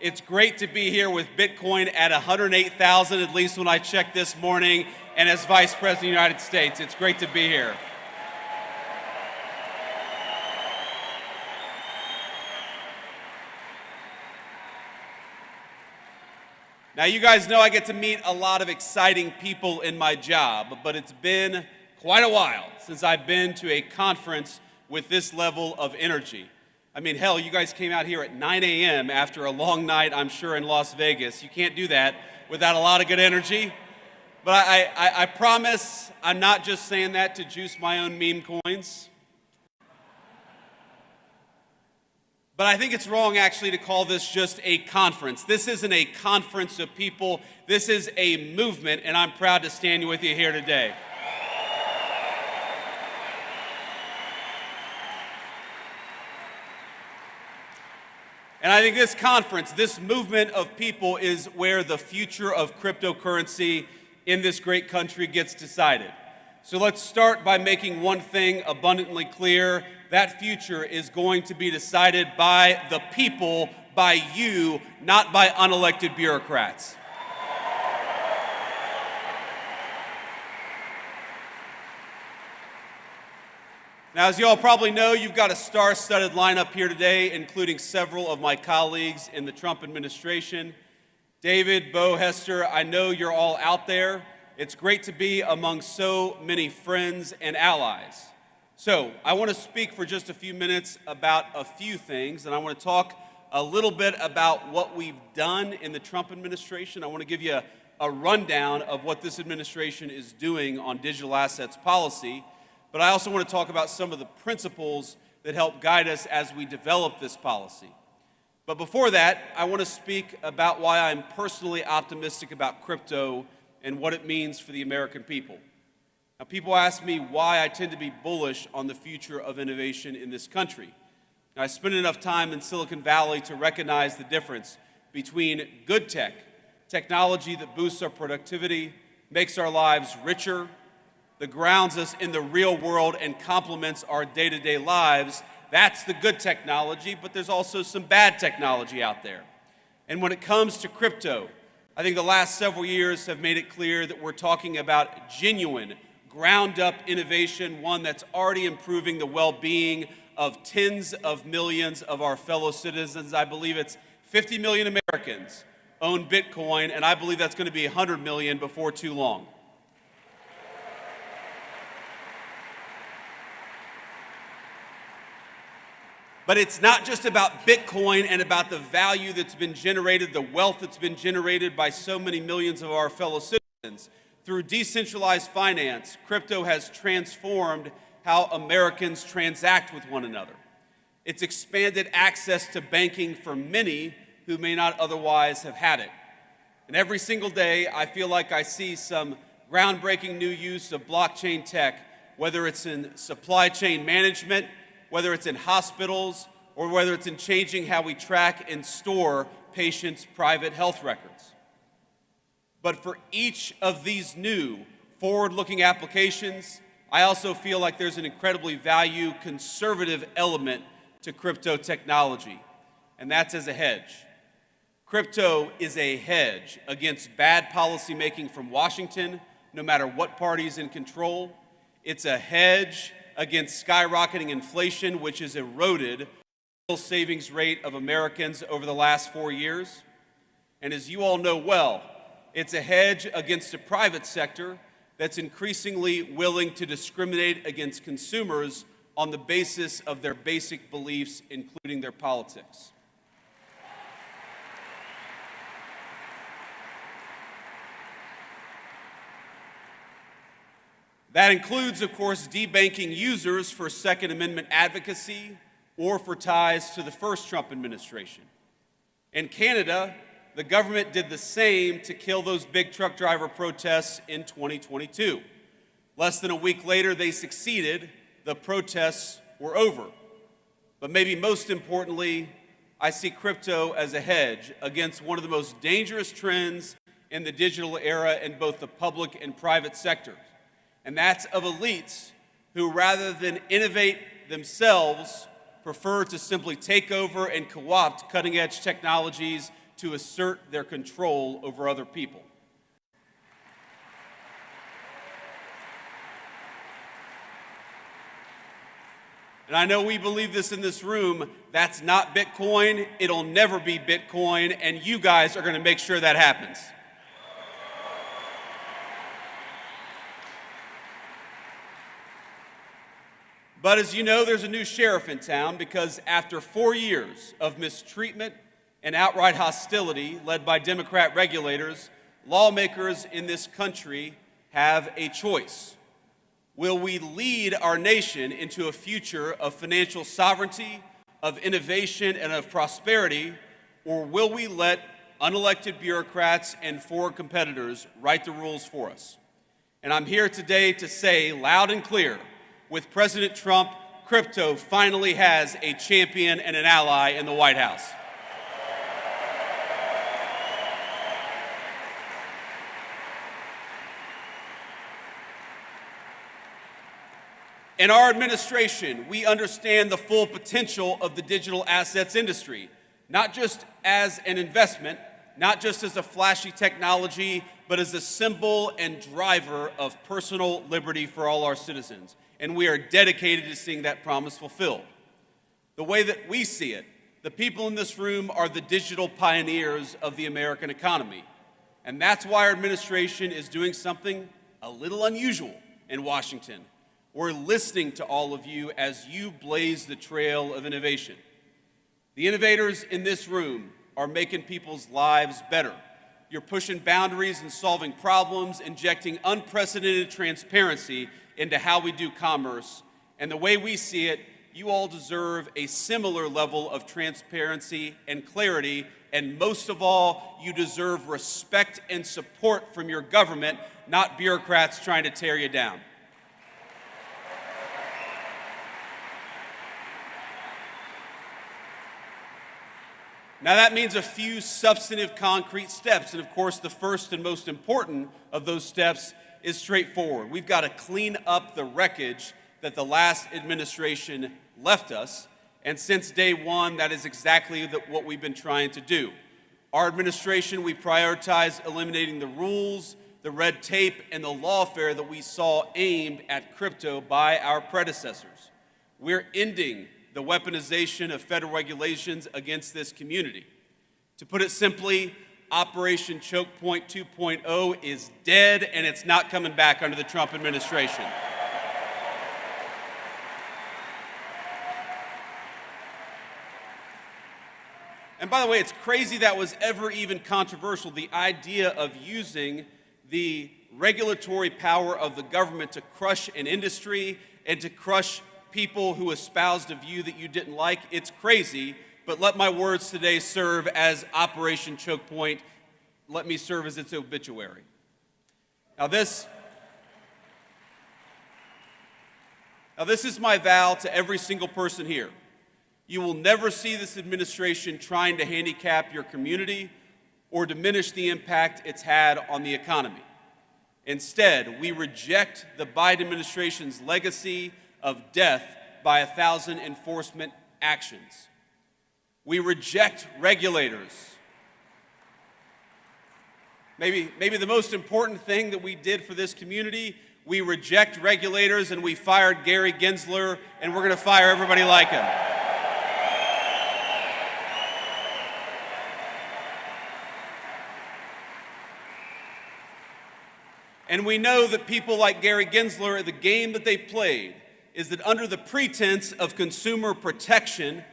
It's great to be here with Bitcoin at 108,000, at least when I checked this morning, and as Vice President of the United States. It's great to be here. Now, you guys know I get to meet a lot of exciting people in my job, but it's been quite a while since I've been to a conference with this level of energy. I mean, hell, you guys came out here at 9 a.m. after a long night, I'm sure, in Las Vegas. You can't do that without a lot of good energy. But I promise I'm not just saying that to juice my own meme coins. But I think it's wrong, actually, to call this just a conference. This isn't a conference of people. This is a movement, and I'm proud to stand with you here today. And I think this conference, this movement of people, is where the future of cryptocurrency in this great country gets decided. So let's start by making one thing abundantly clear. That future is going to be decided by the people, by you, not by unelected bureaucrats. Now, as you all probably know, you've got a star-studded lineup here today, including several of my colleagues in the Trump administration. David, Bo, Hester, I know you're all out there. It's great to be among so many friends and allies. So, I want to speak for just a few minutes about a few things, and I want to talk a little bit about what we've done in the Trump administration. I want to give you a rundown of what this administration is doing on digital assets policy. But I also want to talk about some of the principles that help guide us as we develop this policy. But before that, I want to speak about why I'm personally optimistic about crypto and what it means for the American people. Now, people ask me why I tend to be bullish on the future of innovation in this country. Now, I spent enough time in Silicon Valley to recognize the difference between good tech, technology that boosts our productivity, makes our lives richer, that grounds us in the real world and complements our day-to-day lives. That's the good technology, but there's also some bad technology out there. And when it comes to crypto, I think the last several years have made it clear that we're talking about genuine, ground-up innovation, one that's already improving the well-being of tens of millions of our fellow citizens. I believe it's 50 million Americans own Bitcoin, and I believe that's going to be 100 million before too long. But it's not just about Bitcoin and about the value that's been generated, the wealth that's been generated by so many millions of our fellow citizens. Through decentralized finance, crypto has transformed how Americans transact with one another. It's expanded access to banking for many who may not otherwise have had it. And every single day, I feel like I see some groundbreaking new use of blockchain tech, whether it's in supply chain management, whether it's in hospitals, or whether it's in changing how we track and store patients' private health records. But for each of these new forward-looking applications, I also feel like there's an incredibly value-conservative element to crypto technology, and that's as a hedge. Crypto is a hedge against bad policymaking from Washington, no matter what party is in control. It's a hedge against skyrocketing inflation, which has eroded the savings rate of Americans over the last 4 years. And as you all know well, it's a hedge against a private sector that's increasingly willing to discriminate against consumers on the basis of their basic beliefs, including their politics. That includes, of course, debanking users for Second Amendment advocacy or for ties to the first Trump administration. In Canada, the government did the same to kill those big truck driver protests in 2022. Less than a week later, they succeeded. The protests were over. But maybe most importantly, I see crypto as a hedge against one of the most dangerous trends in the digital era in both the public and private sectors. And that's of elites who, rather than innovate themselves, prefer to simply take over and co-opt cutting-edge technologies to assert their control over other people. And I know we believe this in this room. That's not Bitcoin. It'll never be Bitcoin, and you guys are going to make sure that happens. But as you know, there's a new sheriff in town because after 4 years of mistreatment and outright hostility led by Democrat regulators, lawmakers in this country have a choice. Will we lead our nation into a future of financial sovereignty, of innovation, and of prosperity, or will we let unelected bureaucrats and foreign competitors write the rules for us? And I'm here today to say loud and clear, with President Trump, crypto finally has a champion and an ally in the White House. In our administration, we understand the full potential of the digital assets industry, not just as an investment, not just as a flashy technology, but as a symbol and driver of personal liberty for all our citizens. And we are dedicated to seeing that promise fulfilled. The way that we see it, the people in this room are the digital pioneers of the American economy. And that's why our administration is doing something a little unusual in Washington. We're listening to all of you as you blaze the trail of innovation. The innovators in this room are making people's lives better. You're pushing boundaries and solving problems, injecting unprecedented transparency into how we do commerce. And the way we see it, you all deserve a similar level of transparency and clarity. And most of all, you deserve respect and support from your government, not bureaucrats trying to tear you down. Now that means a few substantive concrete steps, and of course the first and most important of those steps is straightforward. We've got to clean up the wreckage that the last administration left us, and since day one, that is exactly what we've been trying to do. Our administration, we prioritize eliminating the rules, the red tape, and the lawfare that we saw aimed at crypto by our predecessors. We're ending the weaponization of federal regulations against this community. To put it simply, Operation Choke Point 2.0 is dead, and it's not coming back under the Trump administration. And by the way, it's crazy that was ever even controversial, the idea of using the regulatory power of the government to crush an industry and to crush people who espoused a view that you didn't like. It's crazy, but let my words today serve as Operation Choke Point. Let me serve as its obituary. Now this is my vow to every single person here. You will never see this administration trying to handicap your community or diminish the impact it's had on the economy. Instead, we reject the Biden administration's legacy of death by 1,000 enforcement actions. We reject regulators. Maybe the most important thing that we did for this community, we reject regulators and we fired Gary Gensler, and we're going to fire everybody like him. And we know that people like Gary Gensler, the game that they played is that under the pretense of consumer protection,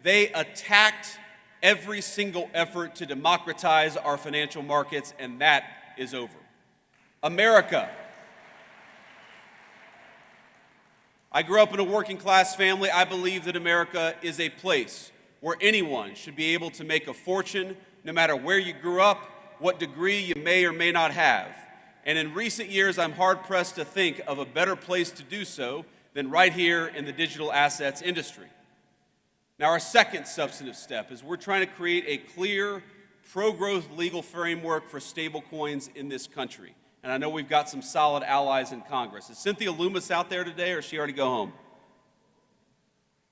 they attacked every single effort to democratize our financial markets, and that is over. America. I grew up in a working class family. I believe that America is a place where anyone should be able to make a fortune, no matter where you grew up, what degree you may or may not have. And in recent years, I'm hard-pressed to think of a better place to do so than right here in the digital assets industry. Now, our second substantive step is we're trying to create a clear, pro-growth legal framework for stablecoins in this country. And I know we've got some solid allies in Congress. Is Cynthia Loomis out there today, or did she already go home?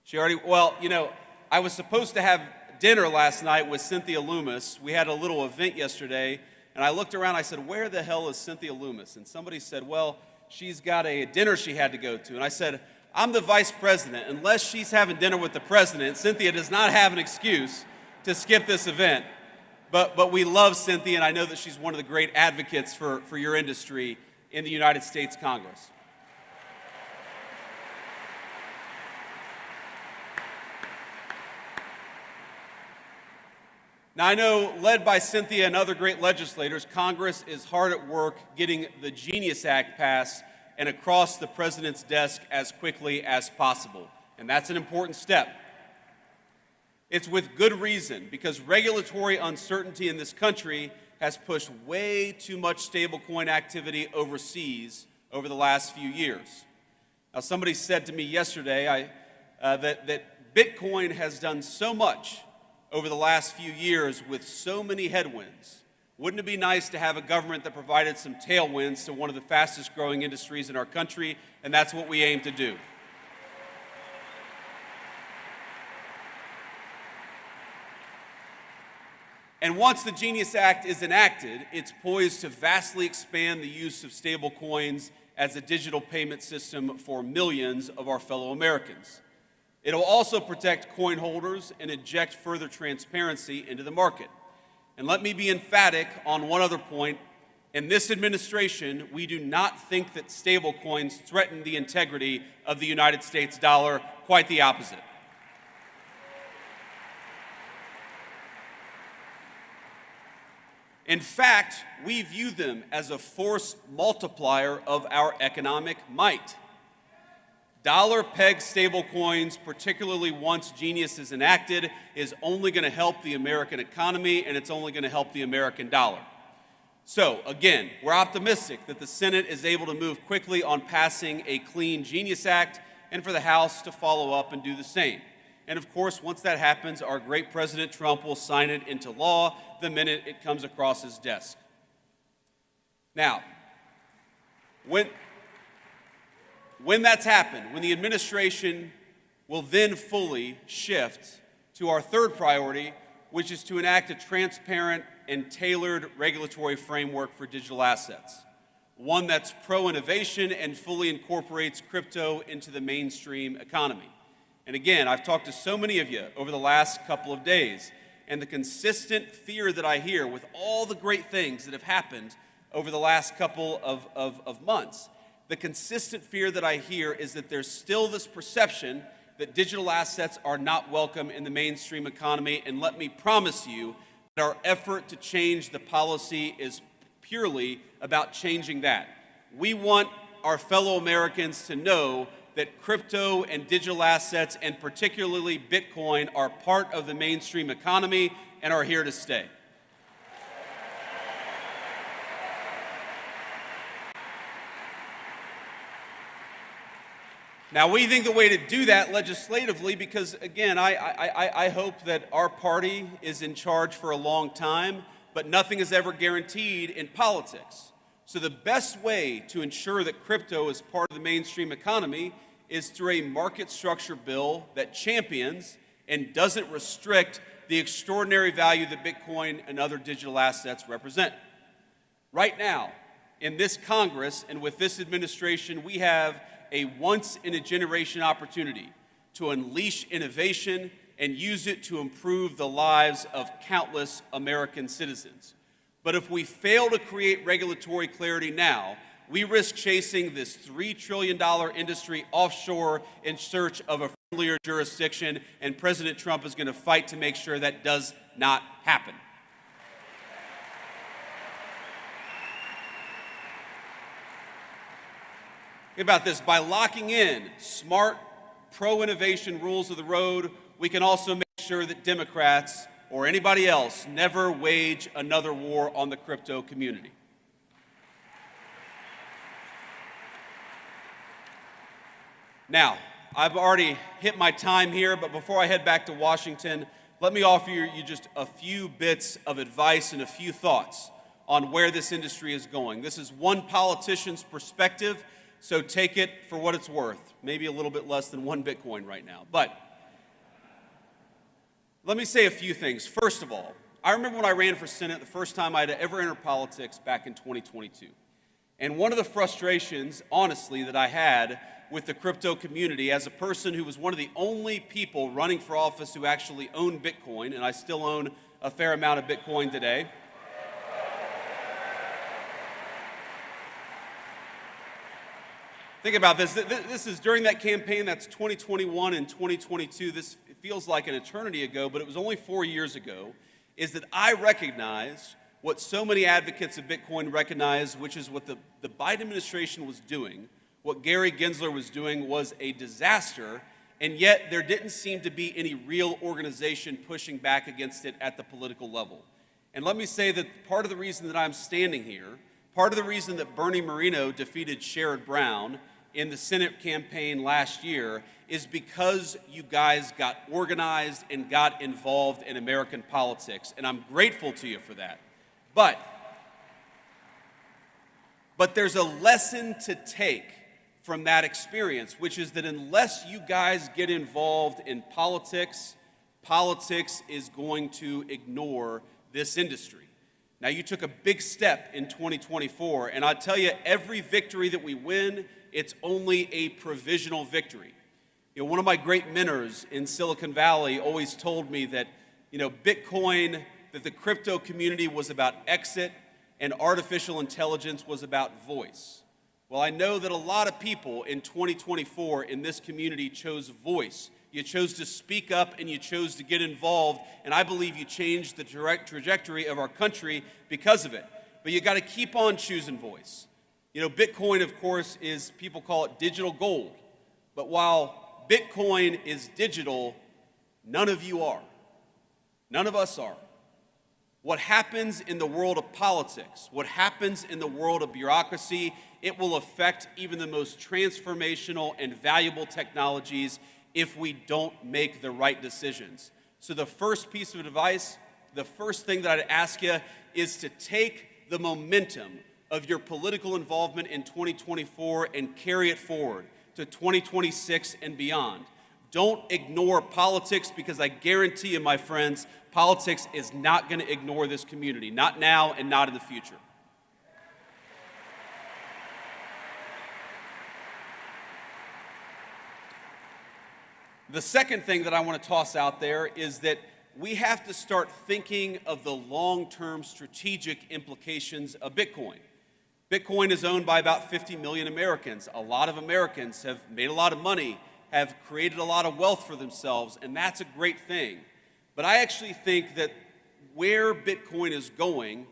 She already, well, you know, I was supposed to have dinner last night with Cynthia Loomis. We had a little event yesterday, and I looked around, I said, where the hell is Cynthia Loomis? And somebody said, well, she's got a dinner she had to go to. And I said, I'm the vice president. Unless she's having dinner with the president, Cynthia does not have an excuse to skip this event. But we love Cynthia, and I know that she's one of the great advocates for your industry in the United States Congress. Now, I know, led by Cynthia and other great legislators, Congress is hard at work getting the Genius Act passed and across the president's desk as quickly as possible. And that's an important step. It's with good reason, because regulatory uncertainty in this country has pushed way too much stablecoin activity overseas over the last few years. Now, somebody said to me yesterday that Bitcoin has done so much over the last few years with so many headwinds. Wouldn't it be nice to have a government that provided some tailwinds to one of the fastest growing industries in our country? And that's what we aim to do. And once the Genius Act is enacted, it's poised to vastly expand the use of stablecoins as a digital payment system for millions of our fellow Americans. It'll also protect coin holders and inject further transparency into the market. And let me be emphatic on one other point. In this administration, we do not think that stablecoins threaten the integrity of the United States dollar, quite the opposite. In fact, we view them as a force multiplier of our economic might. Dollar-pegged stablecoins, particularly once Genius is enacted, is only going to help the American economy, and it's only going to help the American dollar. So, again, we're optimistic that the Senate is able to move quickly on passing a clean Genius Act, and for the House to follow up and do the same. And of course, once that happens, our great President Trump will sign it into law the minute it comes across his desk. Now, when that's happened, when the administration will then fully shift to our third priority, which is to enact a transparent and tailored regulatory framework for digital assets, one that's pro-innovation and fully incorporates crypto into the mainstream economy. And again, I've talked to so many of you over the last couple of days, and the consistent fear that I hear with all the great things that have happened over the last couple of months, the consistent fear that I hear is that there's still this perception that digital assets are not welcome in the mainstream economy. And let me promise you that our effort to change the policy is purely about changing that. We want our fellow Americans to know that crypto and digital assets, and particularly Bitcoin, are part of the mainstream economy and are here to stay. Now, we think the way to do that legislatively, because again, I hope that our party is in charge for a long time, but nothing is ever guaranteed in politics. So the best way to ensure that crypto is part of the mainstream economy is through a market structure bill that champions and doesn't restrict the extraordinary value that Bitcoin and other digital assets represent. Right now, in this Congress and with this administration, we have a once-in-a-generation opportunity to unleash innovation and use it to improve the lives of countless American citizens. But if we fail to create regulatory clarity now, we risk chasing this $3 trillion industry offshore in search of a friendlier jurisdiction, and President Trump is going to fight to make sure that does not happen. Think about this. By locking in smart, pro-innovation rules of the road, we can also make sure that Democrats or anybody else never wage another war on the crypto community. Now, I've already hit my time here, but before I head back to Washington, let me offer you just a few bits of advice and a few thoughts on where this industry is going. This is one politician's perspective, so take it for what it's worth. Maybe a little bit less than one Bitcoin right now. But Let me say a few things. First of all, I remember when I ran for Senate the first time I'd ever entered politics back in 2022. And one of the frustrations, honestly, that I had with the crypto community as a person who was one of the only people running for office who actually owned Bitcoin, and I still own a fair amount of Bitcoin today. Think about this. This is during that campaign. That's 2021 and 2022. This feels like an eternity ago, but it was only 4 years ago, is that I recognized what so many advocates of Bitcoin recognize, which is what the Biden administration was doing, what Gary Gensler was doing was a disaster, and yet there didn't seem to be any real organization pushing back against it at the political level. And let me say that part of the reason that I'm standing here, part of the reason that Bernie Moreno defeated Sherrod Brown in the Senate campaign last year is because you guys got organized and got involved in American politics, and I'm grateful to you for that. But there's a lesson to take from that experience, which is that unless you guys get involved in politics, politics is going to ignore this industry. Now, you took a big step in 2024, and I'll tell you, every victory that we win, it's only a provisional victory. You know, one of my great mentors in Silicon Valley always told me that, Bitcoin, that the crypto community was about exit and artificial intelligence was about voice. Well, I know that a lot of people in 2024 in this community chose voice. You chose to speak up and you chose to get involved, and I believe you changed the direct trajectory of our country because of it. But you got to keep on choosing voice. Bitcoin, of course, people call it digital gold. But while Bitcoin is digital, none of you are. None of us are. What happens in the world of politics, what happens in the world of bureaucracy, it will affect even the most transformational and valuable technologies if we don't make the right decisions. So the first piece of advice, the first thing that I'd ask you is to take the momentum of your political involvement in 2024 and carry it forward to 2026 and beyond. Don't ignore politics, because I guarantee you, my friends, politics is not going to ignore this community, not now and not in the future. The second thing that I want to toss out there is that we have to start thinking of the long-term strategic implications of Bitcoin. Bitcoin is owned by about 50 million Americans. A lot of Americans have made a lot of money, have created a lot of wealth for themselves, and that's a great thing. But I actually think that where Bitcoin is going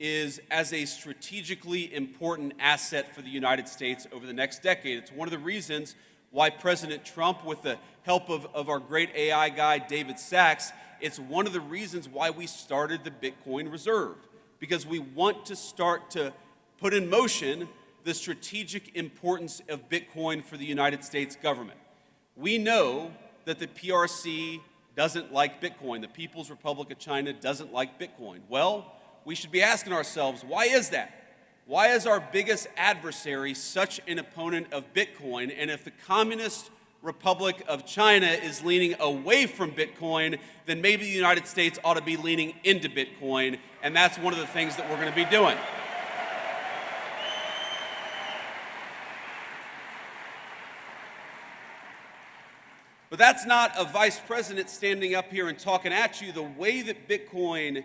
is as a strategically important asset for the United States over the next decade. It's one of the reasons why President Trump, with the help of our great AI guy, David Sachs, it's one of the reasons why we started the Bitcoin Reserve, because we want to start to put in motion the strategic importance of Bitcoin for the United States government. We know that the PRC doesn't like Bitcoin. The People's Republic of China doesn't like Bitcoin. Well, we should be asking ourselves, why is that? Why is our biggest adversary such an opponent of Bitcoin? And if the Communist Republic of China is leaning away from Bitcoin, then maybe the United States ought to be leaning into Bitcoin, and that's one of the things that we're going to be doing. But that's not a vice president standing up here and talking at you. The way that Bitcoin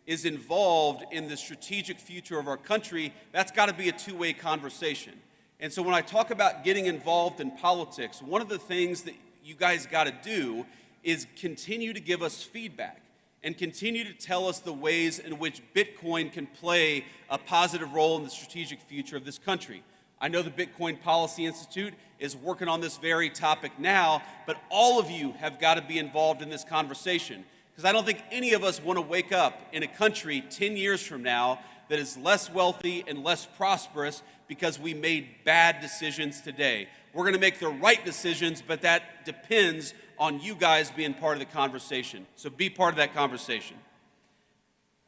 is involved in the strategic future of our country, that's got to be a two-way conversation. And so when I talk about getting involved in politics, one of the things that you guys got to do is continue to give us feedback and continue to tell us the ways in which Bitcoin can play a positive role in the strategic future of this country. I know the Bitcoin Policy Institute is working on this very topic now, but all of you have got to be involved in this conversation, because I don't think any of us want to wake up in a country 10 years from now that is less wealthy and less prosperous because we made bad decisions today. We're going to make the right decisions, but that depends on you guys being part of the conversation. So be part of that conversation.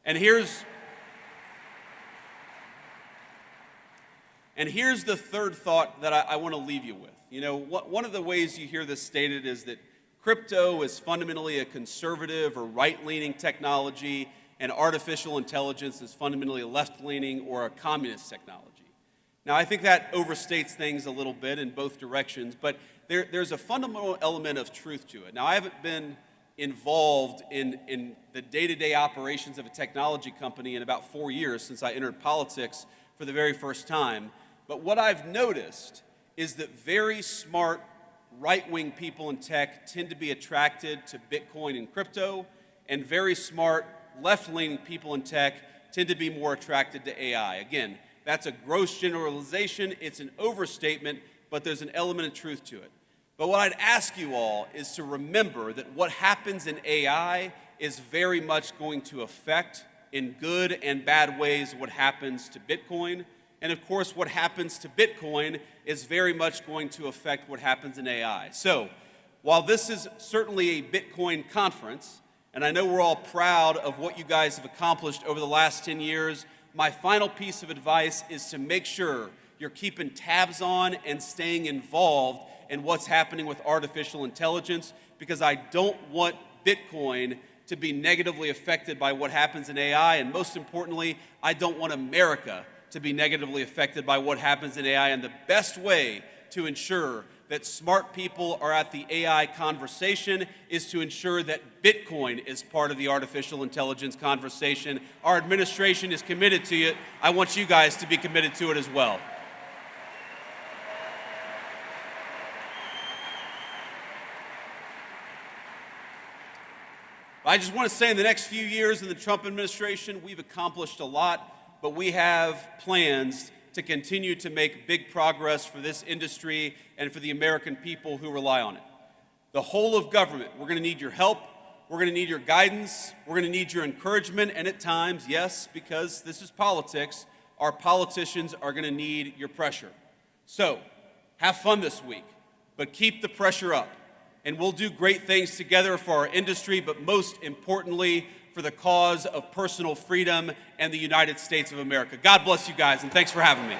And here's the third thought that I want to leave you with. One of the ways you hear this stated is that crypto is fundamentally a conservative or right-leaning technology, and artificial intelligence is fundamentally a left-leaning or a communist technology. Now, I think that overstates things a little bit in both directions, but there's a fundamental element of truth to it. Now, I haven't been involved in the day-to-day operations of a technology company in about 4 years since I entered politics for the very first time. But what I've noticed is that very smart right-wing people in tech tend to be attracted to Bitcoin and crypto, and very smart left-leaning people in tech tend to be more attracted to AI. Again, that's a gross generalization, it's an overstatement, but there's an element of truth to it. But what I'd ask you all is to remember that what happens in AI is very much going to affect, in good and bad ways, what happens to Bitcoin. And of course, what happens to Bitcoin is very much going to affect what happens in AI. So, while this is certainly a Bitcoin conference, and I know we're all proud of what you guys have accomplished over the last 10 years, my final piece of advice is to make sure you're keeping tabs on and staying involved in what's happening with artificial intelligence, because I don't want Bitcoin to be negatively affected by what happens in AI, and most importantly, I don't want America to be negatively affected by what happens in AI. And the best way to ensure that smart people are at the AI conversation is to ensure that Bitcoin is part of the artificial intelligence conversation. Our administration is committed to it. I want you guys to be committed to it as well. I just want to say in the next few years in the Trump administration, we've accomplished a lot, but we have plans to continue to make big progress for this industry and for the American people who rely on it. The whole of government, we're going to need your help, we're going to need your guidance, we're going to need your encouragement, and at times, yes, because this is politics, our politicians are going to need your pressure. So, have fun this week, but keep the pressure up, and we'll do great things together for our industry, but most importantly, for the cause of personal freedom and the United States of America. God bless you guys, and thanks for having me.